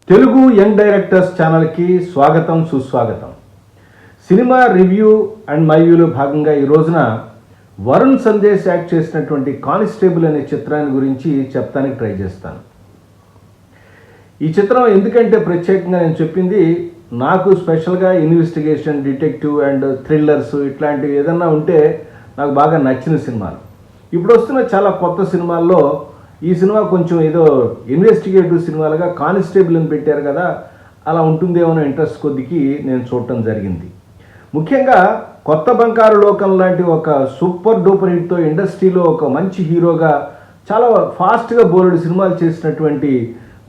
Telugu young directors ఛానల్కి స్వాగతం సుస్వాగతం. సినిమా రివ్యూ అండ్ మైవ్యూలో భాగంగా ఈ రోజున వరుణ్ సందేశ్ యాక్ట్ చేసినటువంటి కానిస్టేబుల్ అనే చిత్రాన్ని గురించి చెప్తానికి ట్రై చేస్తాను. ఈ చిత్రం ఎందుకంటే ప్రత్యేకంగా నేను చెప్పింది, నాకు స్పెషల్గా ఇన్వెస్టిగేషన్, డిటెక్టివ్ అండ్ థ్రిల్లర్స్ ఇట్లాంటివి ఏదన్నా ఉంటే నాకు బాగా నచ్చిన సినిమాలు. ఇప్పుడు వస్తున్న చాలా కొత్త సినిమాల్లో ఈ సినిమా కొంచెం ఏదో ఇన్వెస్టిగేటివ్ సినిమాలుగా కానిస్టేబుల్ అని పెట్టారు కదా, అలా ఉంటుందేమో ఇంట్రెస్ట్ కొద్దికి నేను చూడటం జరిగింది. ముఖ్యంగా కొత్త బంగారు లోకం లాంటి ఒక సూపర్ డూపర్ హిట్తో ఇండస్ట్రీలో ఒక మంచి హీరోగా చాలా ఫాస్ట్గా బోలెడు సినిమాలు చేసినటువంటి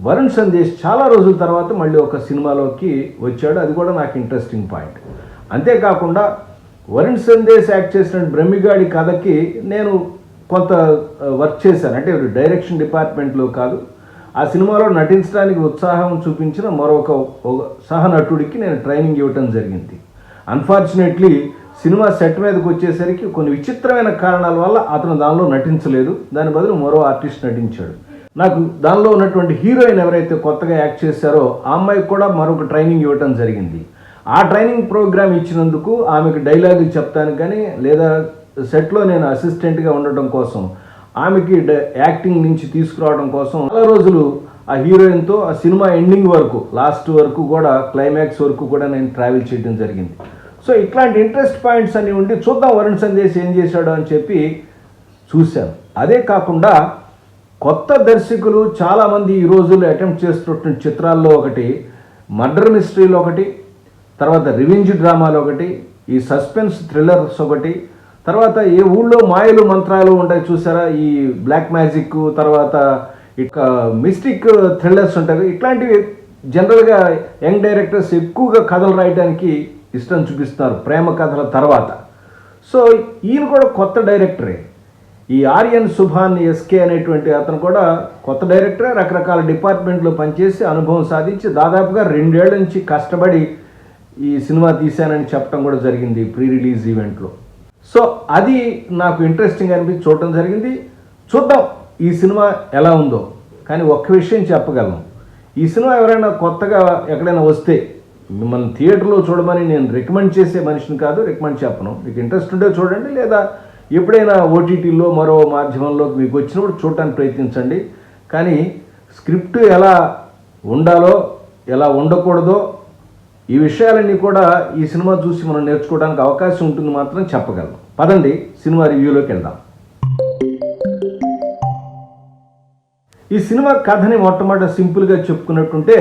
వరుణ్ సందేశ్ చాలా రోజుల తర్వాత మళ్ళీ ఒక సినిమాలోకి వచ్చాడు. అది కూడా నాకు ఇంట్రెస్టింగ్ పాయింట్. అంతేకాకుండా వరుణ్ సందేశ్ యాక్ట్ చేసిన బ్రహ్మిగాడి కథకి నేను కొంత వర్క్ చేశాను. అంటే డైరెక్షన్ డిపార్ట్మెంట్లో కాదు, ఆ సినిమాలో నటించడానికి ఉత్సాహం చూపించిన మరొక సహనటుడికి నేను ట్రైనింగ్ ఇవ్వటం జరిగింది. అన్ఫార్చునేట్లీ సినిమా సెట్ మీదకి వచ్చేసరికి కొన్ని విచిత్రమైన కారణాల వల్ల అతను దానిలో నటించలేదు. దాని బదులు మరో ఆర్టిస్ట్ నటించాడు. నాకు దానిలో ఉన్నటువంటి హీరోయిన్ ఎవరైతే కొత్తగా యాక్ట్ చేశారో ఆ అమ్మాయికి కూడా మరొక ట్రైనింగ్ ఇవ్వటం జరిగింది. ఆ ట్రైనింగ్ ప్రోగ్రామ్ ఇచ్చినందుకు ఆమెకు డైలాగులు చెప్తానికి కానీ, లేదా సెట్లో నేను అసిస్టెంట్గా ఉండటం కోసం ఆమెకి యాక్టింగ్ నుంచి తీసుకురావడం కోసం చాలా రోజులు ఆ హీరోయిన్తో ఆ సినిమా ఎండింగ్ వరకు, లాస్ట్ వరకు కూడా, క్లైమాక్స్ వరకు కూడా నేను ట్రావెల్ చేయడం జరిగింది. సో ఇట్లాంటి ఇంట్రెస్ట్ పాయింట్స్ అన్నీ ఉండి చూద్దాం వరుణ్ సందేశ్ ఏం చేశాడు అని చెప్పి చూశాను. అదే కాకుండా కొత్త దర్శకులు చాలామంది ఈ రోజుల్లో అటెంప్ట్ చేస్తున్నటువంటి చిత్రాల్లో ఒకటి మర్డర్ మిస్టరీలో ఒకటి, తర్వాత రివెంజ్ డ్రామాలో ఒకటి, ఈ సస్పెన్స్ థ్రిల్లర్స్ ఒకటి, తర్వాత ఏ ఊళ్ళో మాయలు మంత్రాలు ఉంటాయి చూసారా, ఈ బ్లాక్ మ్యాజిక్, తర్వాత ఇక మిస్టిక్ థ్రిల్లర్స్ ఉంటాయి. ఇట్లాంటివి జనరల్గా యంగ్ డైరెక్టర్స్ ఎక్కువగా కథలు రాయడానికి ఇష్టం చూపిస్తున్నారు ప్రేమ కథల తర్వాత. సో ఈయన కూడా కొత్త డైరెక్టరే. ఈ ఆర్యన్ సుభాన్ ఎస్కే అనేటువంటి అతను కూడా కొత్త డైరెక్టరే. రకరకాల డిపార్ట్మెంట్లో పనిచేసి అనుభవం సాధించి దాదాపుగా 2 ఏళ్ల నుంచి కష్టపడి ఈ సినిమా తీశానని చెప్పడం కూడా జరిగింది ప్రీ రిలీజ్ ఈవెంట్లో. సో అది నాకు ఇంట్రెస్టింగ్ అనిపించి చూడటం జరిగింది. చూద్దాం ఈ సినిమా ఎలా ఉందో. కానీ ఒక్క విషయం చెప్పగలను, ఈ సినిమా ఎవరైనా కొత్తగా ఎక్కడైనా వస్తే మిమ్మల్ని థియేటర్లో చూడమని నేను రికమెండ్ చేసే మనిషిని కాదు, రికమెండ్ చెప్పను. మీకు ఇంట్రెస్ట్ ఉంటే చూడండి, లేదా ఎప్పుడైనా ఓటీటీలో మరో మాధ్యమంలోకి మీకు వచ్చినప్పుడు చూడటానికి ప్రయత్నించండి. కానీ స్క్రిప్ట్ ఎలా ఉండాలో, ఎలా ఉండకూడదో, ఈ విషయాలన్నీ కూడా ఈ సినిమా చూసి మనం నేర్చుకోవడానికి అవకాశం ఉంటుంది మాత్రం చెప్పగలను. పదండి సినిమా రివ్యూలోకి వెళ్దాం. ఈ సినిమా కథని మొట్టమొదటి సింపుల్గా చెప్పుకున్నట్టుంటే,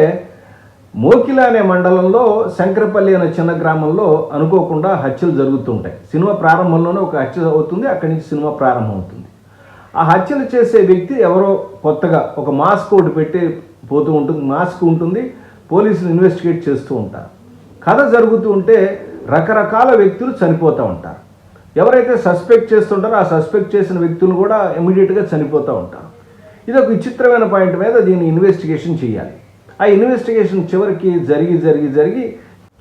మోకిల అనే మండలంలో శంకరపల్లి అనే చిన్న గ్రామంలో అనుకోకుండా హత్యలు జరుగుతుంటాయి. సినిమా ప్రారంభంలోనే ఒక హత్య అవుతుంది, అక్కడి నుంచి సినిమా ప్రారంభం అవుతుంది. ఆ హత్యలు చేసే వ్యక్తి ఎవరో కొత్తగా ఒక మాస్క్ ఒకటి పెట్టి పోతూ ఉంటుంది, మాస్క్ ఉంటుంది, పోలీసులు ఇన్వెస్టిగేట్ చేస్తూ ఉంటారు. కథ జరుగుతూ ఉంటే రకరకాల వ్యక్తులు చనిపోతూ ఉంటారు. ఎవరైతే సస్పెక్ట్ చేస్తుంటారో ఆ సస్పెక్ట్ చేసిన వ్యక్తులు కూడా ఇమీడియట్గా చనిపోతూ ఉంటారు. ఇది ఒక విచిత్రమైన పాయింట్ మీద దీన్ని ఇన్వెస్టిగేషన్ చేయాలి. ఆ ఇన్వెస్టిగేషన్ చివరికి జరిగి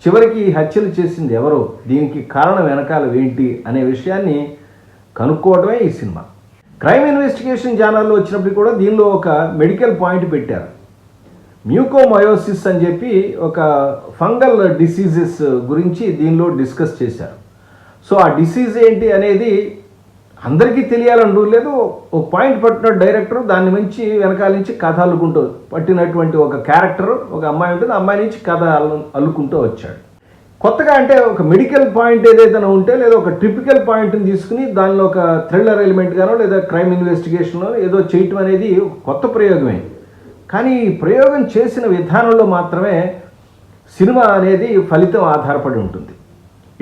చివరికి ఈ హత్యలు చేసింది ఎవరో, దీనికి కారణం వెనకాల ఏంటి అనే విషయాన్ని కనుక్కోవడమే ఈ సినిమా. క్రైమ్ ఇన్వెస్టిగేషన్ జానర్లో వచ్చినప్పుడు కూడా దీనిలో ఒక మెడికల్ పాయింట్ పెట్టారు. మ్యూకోమయోసిస్ అని చెప్పి ఒక ఫంగల్ డిసీజెస్ గురించి దీనిలో డిస్కస్ చేశారు. సో ఆ డిసీజ్ ఏంటి అనేది అందరికీ తెలియాలని లేదు. ఒక పాయింట్ పట్టిన డైరెక్టర్ దాని నుంచి వెనకాల నుంచి కథ అల్లుకుంటూ, పట్టినటువంటి ఒక క్యారెక్టర్, ఒక అమ్మాయి ఉంటుంది, అమ్మాయి నుంచి కథ అల్లుకుంటూ వచ్చాడు. కొత్తగా అంటే ఒక మెడికల్ పాయింట్ ఏదైతే ఉంటే, లేదా ఒక టిపికల్ పాయింట్ని తీసుకుని దానిలో ఒక థ్రిల్లర్ ఎలిమెంట్ గానో లేదా క్రైమ్ ఇన్వెస్టిగేషన్లో ఏదో చేయటం అనేది కొత్త ప్రయోగమే. కానీ ఈ ప్రయోగం చేసిన విధానంలో మాత్రమే సినిమా అనేది ఫలితం ఆధారపడి ఉంటుంది.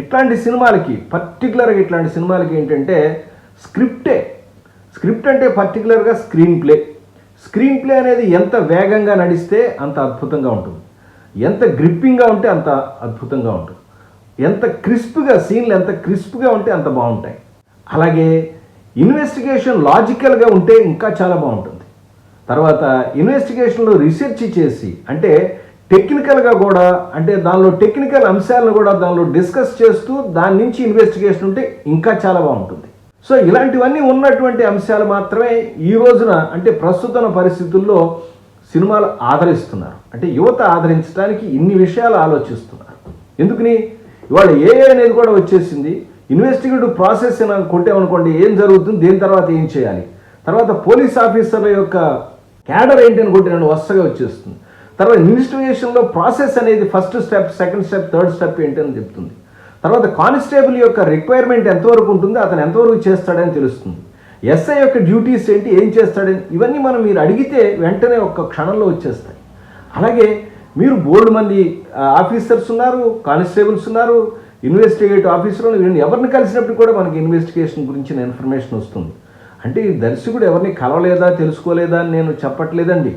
ఇట్లాంటి సినిమాలకి పర్టికులర్గా ఇట్లాంటి సినిమాలకి ఏంటంటే స్క్రిప్ట్ అంటే పర్టికులర్గా స్క్రీన్ ప్లే అనేది ఎంత వేగంగా నడిస్తే అంత అద్భుతంగా ఉంటుంది, ఎంత గ్రిప్పింగ్గా ఉంటే అంత అద్భుతంగా ఉంటుంది, ఎంత క్రిస్ప్గా సీన్లు ఎంత క్రిస్ప్గా ఉంటే అంత బాగుంటాయి. అలాగే ఇన్వెస్టిగేషన్ లాజికల్గా ఉంటే ఇంకా చాలా బాగుంటుంది. తర్వాత ఇన్వెస్టిగేషన్లో రీసెర్చ్ చేసి, అంటే టెక్నికల్గా కూడా, అంటే దానిలో టెక్నికల్ అంశాలను కూడా దానిలో డిస్కస్ చేస్తూ దాని నుంచి ఇన్వెస్టిగేషన్ ఉంటే ఇంకా చాలా బాగుంటుంది. సో ఇలాంటివన్నీ ఉన్నటువంటి అంశాలు మాత్రమే ఈ రోజున, అంటే ప్రస్తుత పరిస్థితుల్లో సినిమాలు ఆదరిస్తున్నారు. అంటే యువత ఆదరించడానికి ఇన్ని విషయాలు ఆలోచిస్తున్నారు. ఎందుకని ఇవాళ ఏఐ అనేది కూడా వచ్చేసింది. ఇన్వెస్టిగేటివ్ ప్రాసెస్ కొట్టామనుకోండి, ఏం జరుగుతుంది, దేని తర్వాత ఏం చేయాలి, తర్వాత పోలీస్ ఆఫీసర్ల యొక్క క్యాడర్ ఏంటని కొట్టిన వరుసగా వచ్చేస్తుంది. తర్వాత ఇన్వెస్టిగేషన్లో ప్రాసెస్ అనేది first step, second step, third step ఏంటని చెప్తుంది. తర్వాత కానిస్టేబుల్ యొక్క రిక్వైర్మెంట్ ఎంతవరకు ఉంటుంది, అతను ఎంతవరకు చేస్తాడని తెలుస్తుంది. ఎస్ఐ యొక్క డ్యూటీస్ ఏంటి, ఏం చేస్తాడని, ఇవన్నీ మీరు అడిగితే వెంటనే ఒక్క క్షణంలో వచ్చేస్తాయి. అలాగే మీరు బోల్డ్ మంది ఆఫీసర్స్ ఉన్నారు, కానిస్టేబుల్స్ ఉన్నారు, ఇన్వెస్టిగేటివ్ ఆఫీసర్లు, ఎవరిని కలిసినప్పుడు కూడా మనకి ఇన్వెస్టిగేషన్ గురించిన ఇన్ఫర్మేషన్ వస్తుంది. అంటే ఈ దర్శకుడు ఎవరిని కలవలేదా, తెలుసుకోలేదా అని నేను చెప్పట్లేదండి.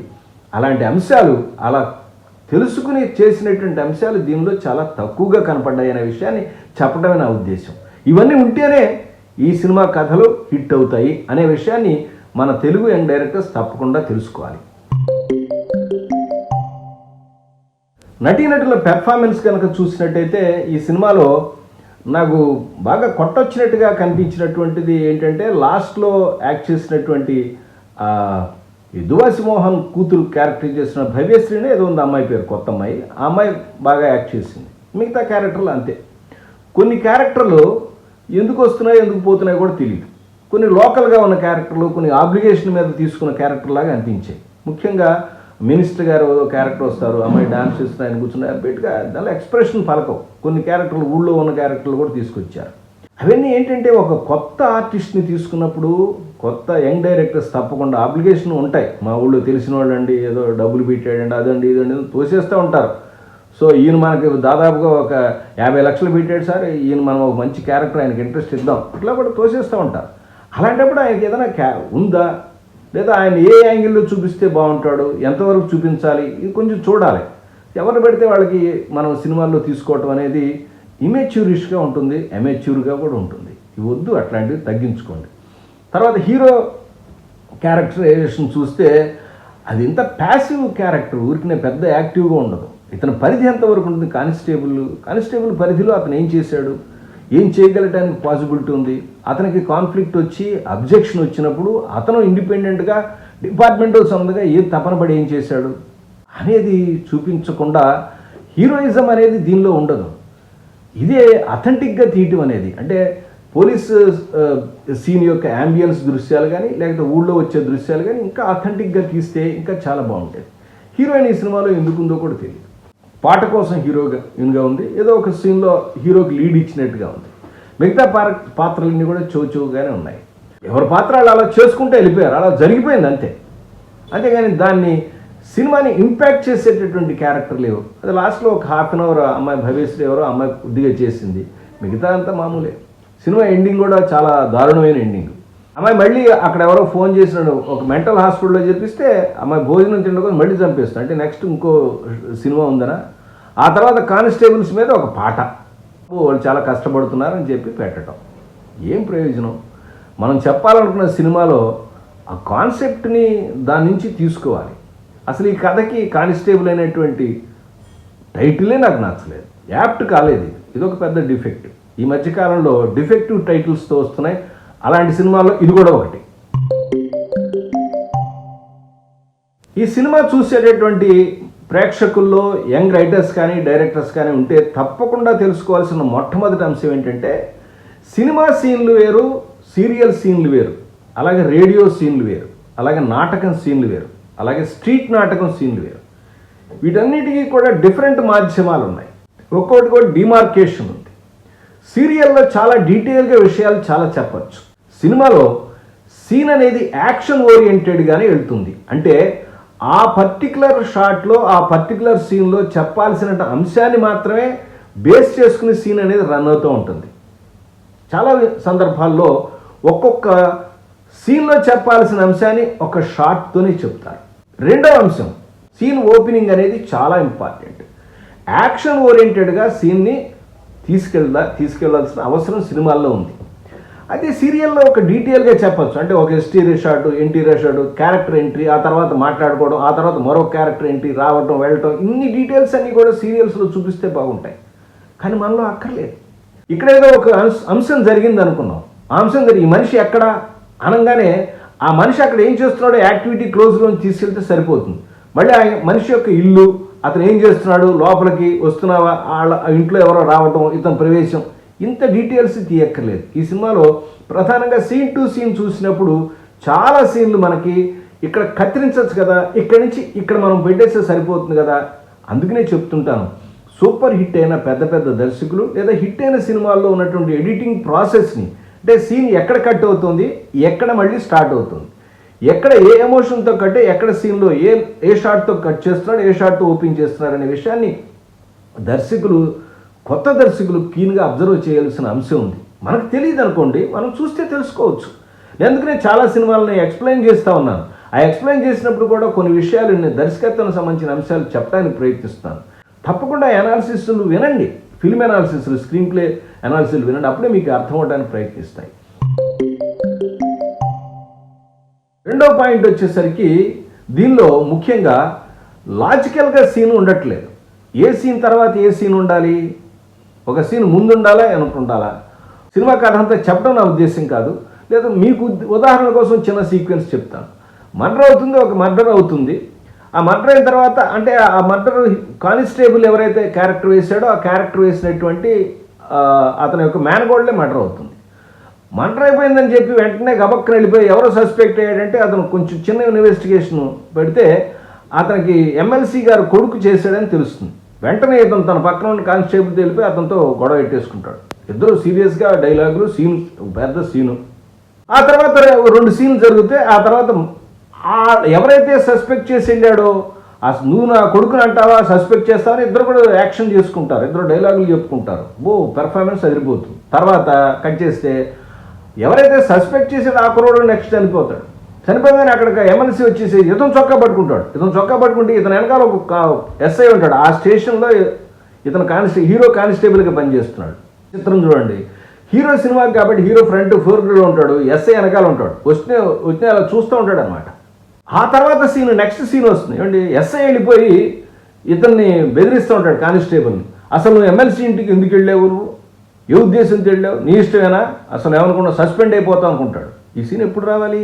అలాంటి అంశాలు, అలా తెలుసుకుని చేసినటువంటి అంశాలు దీనిలో చాలా తక్కువగా కనపడ్డాయి అనే విషయాన్ని చెప్పడమే నా ఉద్దేశం. ఇవన్నీ ఉంటేనే ఈ సినిమా కథలు హిట్ అవుతాయి అనే విషయాన్ని మన తెలుగు యంగ్ డైరెక్టర్స్ తప్పకుండా తెలుసుకోవాలి. నటీనటుల పెర్ఫార్మెన్స్ కనుక చూసినట్టయితే ఈ సినిమాలో నాకు బాగా కొట్టొచ్చినట్టుగా కనిపించినటువంటిది ఏంటంటే, లాస్ట్లో యాక్ట్ చేసినటువంటి ఈ దువాసి మోహన్ కూతురు క్యారెక్టర్ చేసిన భవ్యశ్రీనే ఏదో ఉంది, అమ్మాయి పేరు, కొత్త అమ్మాయి. ఆ అమ్మాయి బాగా యాక్ట్ చేసింది. మిగతా క్యారెక్టర్లు అంతే. కొన్ని క్యారెక్టర్లు ఎందుకు వస్తున్నాయో ఎందుకు పోతున్నాయో కూడా తెలియదు. కొన్ని లోకల్గా ఉన్న క్యారెక్టర్లు, కొన్ని ఆబ్లిగేషన్ మీద తీసుకున్న క్యారెక్టర్ లాగా అనిపించాయి. ముఖ్యంగా మినిస్టర్ గారు క్యారెక్టర్ వస్తారు, అమ్మాయి డాన్స్ చేస్తున్న ఆయన కూర్చున్నారు, బయటగా దానిలో ఎక్స్ప్రెషన్ పలకవు. కొన్ని క్యారెక్టర్లు ఊళ్ళో ఉన్న క్యారెక్టర్లు కూడా తీసుకొచ్చారు. అవన్నీ ఏంటంటే, ఒక కొత్త ఆర్టిస్ట్ని తీసుకున్నప్పుడు కొత్త యంగ్ డైరెక్టర్స్ తప్పకుండా ఆబ్లిగేషన్ ఉంటాయి. మా ఊళ్ళో తెలిసిన వాళ్ళు అండి, ఏదో డబ్బులు పెట్టాడండి, అదండి ఇదండి తోసేస్తూ ఉంటారు. సో ఈయన మనకి దాదాపుగా ఒక 50 లక్షలు పెట్టాడు సార్, ఈయన మనం ఒక మంచి క్యారెక్టర్ ఆయనకి ఇంట్రెస్ట్ ఇద్దాం, ఇట్లా కూడా తోసేస్తూ ఉంటారు. అలాంటప్పుడు ఆయనకి ఏదైనా ఉందా, లేదా ఆయన ఏ యాంగిల్లో చూపిస్తే బాగుంటాడు, ఎంతవరకు చూపించాలి, ఇది కొంచెం చూడాలి. ఎవరు పెడితే వాళ్ళకి మనం సినిమాల్లో తీసుకోవటం అనేది ఇమెచ్యూరిష్గా ఉంటుంది, ఎమెచ్యూర్గా కూడా ఉంటుంది. ఇవి వద్దు, అట్లాంటివి తగ్గించుకోండి. తర్వాత హీరో క్యారెక్టరైజేషన్ చూస్తే అది ఇంత ప్యాసివ్ క్యారెక్టర్, ఊరికినే పెద్ద యాక్టివ్గా ఉండదు. ఇతని పరిధి ఎంతవరకు ఉంటుంది, కానిస్టేబుల్ పరిధిలో అతను ఏం చేశాడు, ఏం చేయగలటానికి పాసిబిలిటీ ఉంది, అతనికి కాన్ఫ్లిక్ట్ వచ్చి అబ్జెక్షన్ వచ్చినప్పుడు అతను ఇండిపెండెంట్గా డిపార్ట్మెంటల్ సంబంధంగా ఏం తపన పడి ఏం చేశాడు అనేది చూపించకుండా హీరోయిజం అనేది దీనిలో ఉండదు. ఇదే అథెంటిక్గా తీయటం అనేది, అంటే పోలీస్ సీన్ యొక్క యాంబియన్స్ దృశ్యాలు కానీ, లేకపోతే ఊళ్ళో వచ్చే దృశ్యాలు కానీ ఇంకా అథెంటిక్గా తీస్తే ఇంకా చాలా బాగుంటుంది. హీరోయిన్ ఈ సినిమాలో ఎందుకుందో కూడా తెలియదు. పాట కోసం హీరోయిన్గా ఉంది, ఏదో ఒక సీన్లో హీరోకి లీడ్ ఇచ్చినట్టుగా ఉంది. మిగతా పాత్రలన్నీ కూడా చౌచౌగానే ఉన్నాయి. ఎవరి పాత్ర అలా చేసుకుంటే వెళ్ళిపోయారు, అలా జరిగిపోయింది అంతే. అంతేగాని దాన్ని సినిమాని ఇంపాక్ట్ చేసేటటువంటి క్యారెక్టర్ లేవు. అది లాస్ట్లో ఒక హాఫ్ అన్ అవర్ అమ్మాయి భవ్యశ్రీ ఎవరో అమ్మాయి కొద్దిగా చేసింది, మిగతా అంతా మామూలే. సినిమా ఎండింగ్ కూడా చాలా దారుణమైన ఎండింగ్. అమ్మాయి మళ్ళీ అక్కడ ఎవరో ఫోన్ చేసినాడు, ఒక మెంటల్ హాస్పిటల్లో చెప్పిస్తే అమ్మాయి భోజనం తినడం మళ్ళీ చంపేస్తాడు. అంటే నెక్స్ట్ ఇంకో సినిమా ఉందనా. ఆ తర్వాత కానిస్టేబుల్స్ మీద ఒక పాట, వాళ్ళు చాలా కష్టపడుతున్నారని చెప్పి పెట్టడం ఏం ప్రయోజనం. మనం చెప్పాలనుకున్న సినిమాలో ఆ కాన్సెప్ట్ని దాని నుంచి తీసుకోవాలి. అసలు ఈ కథకి కానిస్టేబుల్ అనేటువంటి టైటిలే నాకు నచ్చలేదు, యాప్ట్ కాలేదు. ఇదొక పెద్ద డిఫెక్ట్. ఈ మధ్యకాలంలో డిఫెక్టివ్ టైటిల్స్తో వస్తున్నాయి. అలాంటి సినిమాల్లో ఇది కూడా ఒకటి. ఈ సినిమా చూసేటటువంటి ప్రేక్షకుల్లో యంగ్ రైటర్స్ కానీ డైరెక్టర్స్ కానీ ఉంటే తప్పకుండా తెలుసుకోవాల్సిన మొట్టమొదటి అంశం ఏంటంటే, సినిమా సీన్లు వేరు, సీరియల్ సీన్లు వేరు, అలాగే రేడియో సీన్లు వేరు, అలాగే నాటకం సీన్లు వేరు, అలాగే స్ట్రీట్ నాటకం సీన్లు వేరు. వీటన్నిటికీ కూడా డిఫరెంట్ మాధ్యమాలు ఉన్నాయి, ఒక్కొక్కటి కూడా డిమార్కేషన్ ఉంది. సీరియల్లో చాలా డీటెయిల్గా విషయాలు చాలా చెప్పచ్చు. సినిమాలో సీన్ అనేది యాక్షన్ ఓరియంటెడ్గానే వెళ్తుంది. అంటే ఆ పర్టికులర్ షాట్లో, ఆ పర్టికులర్ సీన్లో చెప్పాల్సిన అంశాన్ని మాత్రమే బేస్ చేసుకుని సీన్ అనేది రన్ అవుతూ ఉంటుంది. చాలా సందర్భాల్లో ఒక్కొక్క సీన్లో చెప్పాల్సిన అంశాన్ని ఒక షాట్తోనే చెప్తారు. రెండవ అంశం, సీన్ ఓపెనింగ్ అనేది చాలా ఇంపార్టెంట్. యాక్షన్ ఓరియంటెడ్గా సీన్ని తీసుకెళ్లాల్సిన అవసరం సినిమాల్లో ఉంది. అయితే సీరియల్లో ఒక డీటెయిల్గా చెప్పచ్చు. అంటే ఒక exterior shot, interior shot, character entry, ఆ తర్వాత మాట్లాడుకోవడం, ఆ తర్వాత మరొక క్యారెక్టర్ ఎంట్రీ, రావటం వెళ్ళటం, ఇన్ని డీటెయిల్స్ అన్నీ కూడా సీరియల్స్లో చూపిస్తే బాగుంటాయి. కానీ మనలో అక్కర్లేదు. ఇక్కడ ఏదో ఒక అంశం జరిగింది అనుకున్నాం, ఆ అంశం ఈ మనిషి ఎక్కడ అనగానే ఆ మనిషి అక్కడ ఏం చేస్తున్నాడో యాక్టివిటీ క్లోజ్లో తీసుకెళ్తే సరిపోతుంది. మళ్ళీ ఆయన మనిషి యొక్క ఇల్లు, అతను ఏం చేస్తున్నాడు, లోపలికి వస్తున్నావా, వాళ్ళ ఇంట్లో ఎవరో రావటం, ఇతని ప్రవేశం, ఇంత డీటెయిల్స్ తీయక్కర్లేదు. ఈ సినిమాలో ప్రధానంగా సీన్ టు సీన్ చూసినప్పుడు చాలా సీన్లు మనకి ఇక్కడ కత్తిరించవచ్చు కదా, ఇక్కడి నుంచి ఇక్కడ మనం పెట్టేస్తే సరిపోతుంది కదా. అందుకనే చెప్తుంటాను, సూపర్ హిట్ అయిన పెద్ద పెద్ద దర్శకులు లేదా హిట్ అయిన సినిమాల్లో ఉన్నటువంటి ఎడిటింగ్ ప్రాసెస్ని, అంటే సీన్ ఎక్కడ కట్ అవుతుంది, ఎక్కడ మళ్ళీ స్టార్ట్ అవుతుంది, ఎక్కడ ఏ ఎమోషన్తో కట్టే, ఎక్కడ సీన్లో ఏ షాట్తో కట్ చేస్తున్నాడు, ఏ షాట్తో ఓపెన్ చేస్తున్నారు అనే విషయాన్ని కొత్త దర్శకులు క్లీన్గా అబ్జర్వ్ చేయాల్సిన అంశం ఉంది. మనకు తెలియదు అనుకోండి, మనం చూస్తే తెలుసుకోవచ్చు. అందుకనే చాలా సినిమాలను ఎక్స్ప్లెయిన్ చేస్తూ ఉన్నాను. ఆ ఎక్స్ప్లెయిన్ చేసినప్పుడు కూడా కొన్ని విషయాలు దర్శకత్వానికి సంబంధించిన అంశాలు చెప్పడానికి ప్రయత్నిస్తాను. తప్పకుండా అనాలిసిస్లు వినండి, ఫిల్మ్ అనాలిసిస్లు, స్క్రీన్ ప్లే అనాలిసిస్లు వినండి, అప్పుడే మీకు అర్థం అవడానికి ప్రయత్నిస్తాయి. రెండో పాయింట్ వచ్చేసరికి దీనిలో ముఖ్యంగా లాజికల్గా సీన్ ఉండట్లేదు. ఏ సీన్ తర్వాత ఏ సీన్ ఉండాలి, ఒక సీన్ ముందు ఉండాలా వెనక ఉండాలా, సినిమా కథ అంతా చెప్పడం నా ఉద్దేశం కాదు. లేదా మీకు ఉదాహరణ కోసం చిన్న సీక్వెన్స్ చెప్తాను. మర్డర్ అవుతుంది, ఒక మర్డర్ అవుతుంది. ఆ మర్డర్ అయిన తర్వాత, అంటే ఆ మర్డర్ కానిస్టేబుల్ ఎవరైతే క్యారెక్టర్ వేసాడో ఆ క్యారెక్టర్ వేసినటువంటి అతని యొక్క మేనగోడ్లే మర్డర్ అవుతుంది. మర్డర్ అయిపోయిందని చెప్పి వెంటనే గబక్కన వెళ్ళిపోయి ఎవరో సస్పెక్ట్ అయ్యాడంటే అతను కొంచెం చిన్న ఇన్వెస్టిగేషన్ పెడితే అతనికి ఎమ్మెల్సీ గారు కొడుకు చేశాడని తెలుస్తుంది. వెంటనే ఇతను తన పక్కన ఉన్న కానిస్టేబుల్ తెలిపి అతనితో గొడవ పెట్టేసుకుంటాడు. ఇద్దరు సీరియస్గా డైలాగులు, సీన్, పెద్ద సీను. ఆ తర్వాత 2 సీన్లు జరిగితే ఆ తర్వాత ఎవరైతే సస్పెక్ట్ చేసి వెళ్ళాడో, నువ్వు నా కొడుకుని అంటావా, సస్పెక్ట్ చేస్తావని ఇద్దరు కూడా యాక్షన్ చేసుకుంటారు, ఇద్దరు డైలాగులు చెప్పుకుంటారు. పెర్ఫార్మెన్స్ అదిరిపోతుంది. తర్వాత కట్ చేస్తే ఎవరైతే సస్పెక్ట్ చేసేది ఆ కుర్రోడు నెక్స్ట్ చనిపోతాడు. చనిపోగానే అక్కడికి ఎమ్మెల్సీ వచ్చేసి ఇతను చొక్కా పట్టుకుంటాడు. ఇతను చొక్కా పట్టుకుంటే ఇతను వెనకాల ఒక ఎస్ఐ ఉంటాడు. ఆ స్టేషన్లో ఇతను హీరో కానిస్టేబుల్గా పనిచేస్తున్నాడు. చిత్రం చూడండి, హీరో సినిమాకి కాబట్టి హీరో ఫ్రంట్ ఫోర్గ్రౌండ్లో ఉంటాడు, ఎస్ఐ వెనకాల ఉంటాడు. వచ్చిన అలా చూస్తూ ఉంటాడు అనమాట. ఆ తర్వాత సీన్, నెక్స్ట్ సీన్ వస్తుంది. ఏమండి, ఎస్ఐ వెళ్ళిపోయి ఇతన్ని బెదిరిస్తూ ఉంటాడు కానిస్టేబుల్ని. అసలు నువ్వు ఎమ్మెల్సీ ఇంటికి ఎందుకు వెళ్ళావు, నువ్వు ఏ ఉద్దేశంతో వెళ్ళావు, నీ ఇష్టమేనా, అసలు ఏమనుకున్నా సస్పెండ్ అయిపోతావు అనుకుంటాడు. ఈ సీన్ ఎప్పుడు రావాలి,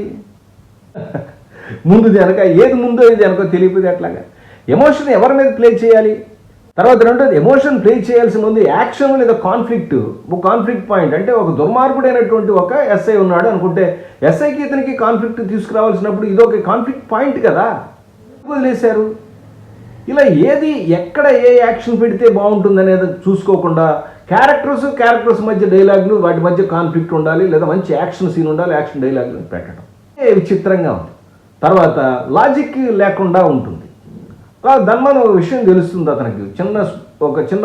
ముందు వెనక, ఏది ముందో ఏది వెనకో తెలియదు. అట్లాగా ఎమోషన్ ఎవరి మీద ప్లే చేయాలి. తర్వాత రెండోది, ఎమోషన్ ప్లే చేయాల్సిన ముందు యాక్షన్ లేదా కాన్ఫ్లిక్ట్ పాయింట్, అంటే ఒక దుర్మార్గుడైనటువంటి ఒక ఎస్ఐ ఉన్నాడు అనుకుంటే ఎస్ఐకి ఇతనికి కాన్ఫ్లిక్ట్ తీసుకురావాల్సినప్పుడు ఇది ఒక కాన్ఫ్లిక్ట్ పాయింట్ కదా, వదిలేశారు. ఇలా ఏది ఎక్కడ ఏ యాక్షన్ పెడితే బాగుంటుంది అనేది చూసుకోకుండా క్యారెక్టర్స్ మధ్య డైలాగులు, వాటి మధ్య కాన్ఫ్లిక్ట్ ఉండాలి, లేదా మంచి యాక్షన్ సీన్ ఉండాలి, యాక్షన్ డైలాగులు పెట్టడం విచిత్రంగా ఉంది. తర్వాత లాజిక్ లేకుండా ఉంటుంది. ధన్మన్ ఒక విషయం తెలుస్తుంది అతనికి, ఒక చిన్న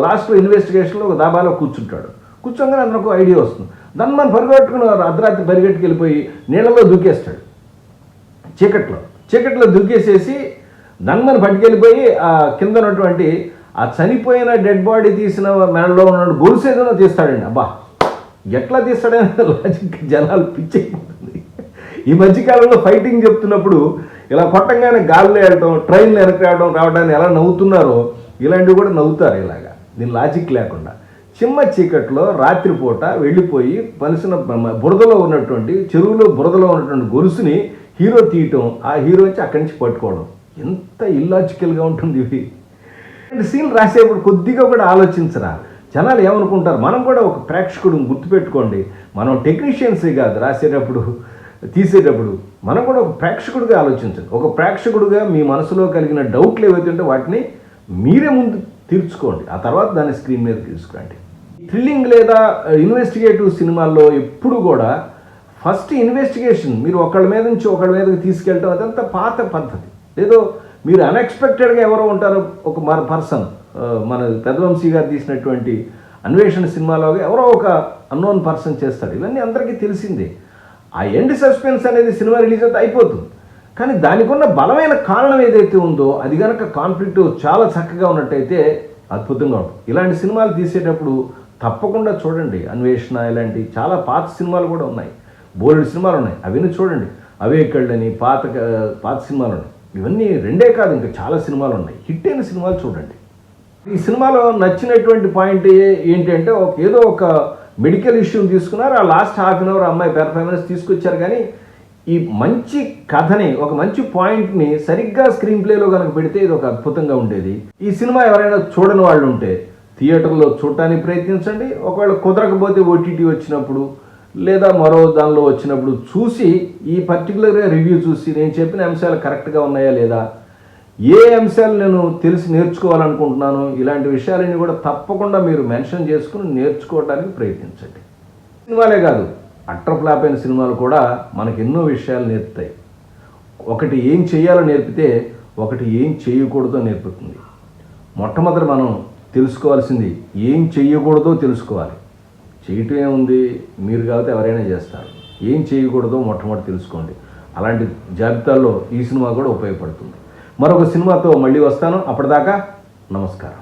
లాస్ట్ ఇన్వెస్టిగేషన్లో ఒక దాబాలో కూర్చోగానే అతనికి ఐడియా వస్తుంది. ధన్మన్ అర్ధరాత్రి పరిగెట్టుకు వెళ్ళిపోయి నీళ్ళలో దూకేస్తాడు. చీకట్లో దూకేసేసి ధన్మన్ పట్టుకెళ్ళిపోయి ఆ కింద ఉన్నటువంటి ఆ చనిపోయిన డెడ్ బాడీ తీసిన మెడలో ఉన్న గొలుసు ఏదైనా తీస్తాడండి. అబ్బా, ఎట్లా తీస్తాడని లాజిక్ జనాలు పిచ్చైపోతుంది. ఈ మధ్యకాలంలో ఫైటింగ్ చెప్తున్నప్పుడు ఇలా కొట్టంగానే గాల్లో వెళ్ళటం, ట్రైన్లో వెనక్కి రావడానికి ఎలా నవ్వుతున్నారో ఇలాంటివి కూడా నవ్వుతారు. ఇలాగా దీని లాజిక్ లేకుండా చీకట్లో రాత్రిపూట వెళ్ళిపోయి పలిసిన చెరువులో బురదలో ఉన్నటువంటి గొలుసుని హీరో తీయటం, ఆ హీరో వచ్చి అక్కడి నుంచి పట్టుకోవడం, ఎంత ఇల్లాజికల్గా ఉంటుంది ఇది. సీన్ రాసేప్పుడు కొద్దిగా కూడా ఆలోచించరా, జనాలు ఏమనుకుంటారు. మనం కూడా ఒక ప్రేక్షకుడు గుర్తుపెట్టుకోండి, మనం టెక్నీషియన్సే కాదు, రాసేటప్పుడు తీసేటప్పుడు మనం కూడా ఒక ప్రేక్షకుడిగా ఆలోచించండి. ఒక ప్రేక్షకుడిగా మీ మనసులో కలిగిన డౌట్లు ఏవైతే ఉంటే వాటిని మీరే ముందు తీర్చుకోండి, ఆ తర్వాత దాన్ని స్క్రీన్ మీద తీసుకురండి. థ్రిల్లింగ్ లేదా ఇన్వెస్టిగేటివ్ సినిమాల్లో ఎప్పుడు కూడా ఫస్ట్ ఇన్వెస్టిగేషన్ మీరు ఒకళ్ళ మీద నుంచి ఒకళ్ళ మీదకి తీసుకెళ్ళటం అదంతా పాత పద్ధతి. ఏదో మీరు అన్ఎక్స్పెక్టెడ్గా ఎవరో ఉంటారు, ఒక పర్సన్, మన పెద్దవంశీ గారు తీసినటువంటి అన్వేషణ సినిమాలో ఎవరో ఒక అన్నోన్ పర్సన్ చేస్తాడు. ఇవన్నీ అందరికీ తెలిసిందే. ఆ ఎండ్ సస్పెన్స్ అనేది సినిమా రిలీజ్ అయితే అయిపోతుంది. కానీ దానికి ఉన్న బలమైన కారణం ఏదైతే ఉందో అది కనుక కాన్ఫ్లిక్ట్ చాలా చక్కగా ఉన్నట్టయితే అద్భుతంగా ఉంటుంది. ఇలాంటి సినిమాలు తీసేటప్పుడు తప్పకుండా చూడండి. అన్వేషణ ఇలాంటి చాలా పాత సినిమాలు కూడా ఉన్నాయి, బోల్డ్ సినిమాలు ఉన్నాయి, అవన్నీ చూడండి. అవే కళ్ళని పాత సినిమాలు ఉన్నాయి. ఇవన్నీ రెండే కాదు, ఇంకా చాలా సినిమాలు ఉన్నాయి. హిట్ అయిన సినిమాలు చూడండి. ఈ సినిమాలో నచ్చినటువంటి పాయింట్ ఏంటంటే ఏదో ఒక మెడికల్ ఇష్యూని తీసుకున్నారు, ఆ లాస్ట్ హాఫ్ అన్ అవర్ అమ్మాయి పెర్ఫార్మెన్స్ తీసుకొచ్చారు. కానీ ఈ మంచి కథని, ఒక మంచి పాయింట్ని సరిగ్గా స్క్రీన్ ప్లేలో కనుక పెడితే ఇది ఒక అద్భుతంగా ఉండేది. ఈ సినిమా ఎవరైనా చూడని వాళ్ళు ఉంటే థియేటర్లో చూడటానికి ప్రయత్నించండి. ఒకవేళ కుదరకపోతే ఓటీటీ వచ్చినప్పుడు లేదా మరో దానిలో వచ్చినప్పుడు చూసి ఈ పర్టికులర్గా రివ్యూ చూసి నేను చెప్పిన అంశాలు కరెక్ట్గా ఉన్నాయా లేదా, ఏ అంశాలు నేను తెలిసి నేర్చుకోవాలనుకుంటున్నాను, ఇలాంటి విషయాలన్నీ కూడా తప్పకుండా మీరు మెన్షన్ చేసుకుని నేర్చుకోవడానికి ప్రయత్నించండి. సినిమాలే కాదు, అట్టర్ ఫ్లాప్ అయిన సినిమాలు కూడా మనకు ఎన్నో విషయాలు నేర్పుతాయి. ఒకటి ఏం చేయాలో నేర్పితే ఒకటి ఏం చేయకూడదో నేర్పుతుంది. మొట్టమొదటి మనం తెలుసుకోవాల్సింది ఏం చేయకూడదో తెలుసుకోవాలి. చేయటం ఏముంది, మీరు కాబట్టి ఎవరైనా చేస్తారు. ఏం చేయకూడదో మొట్టమొదటి తెలుసుకోండి. అలాంటి జాబితాల్లో ఈ సినిమా కూడా ఉపయోగపడుతుంది. మరొక సినిమాతో మళ్ళీ వస్తాను. అప్పటిదాకా నమస్కారం.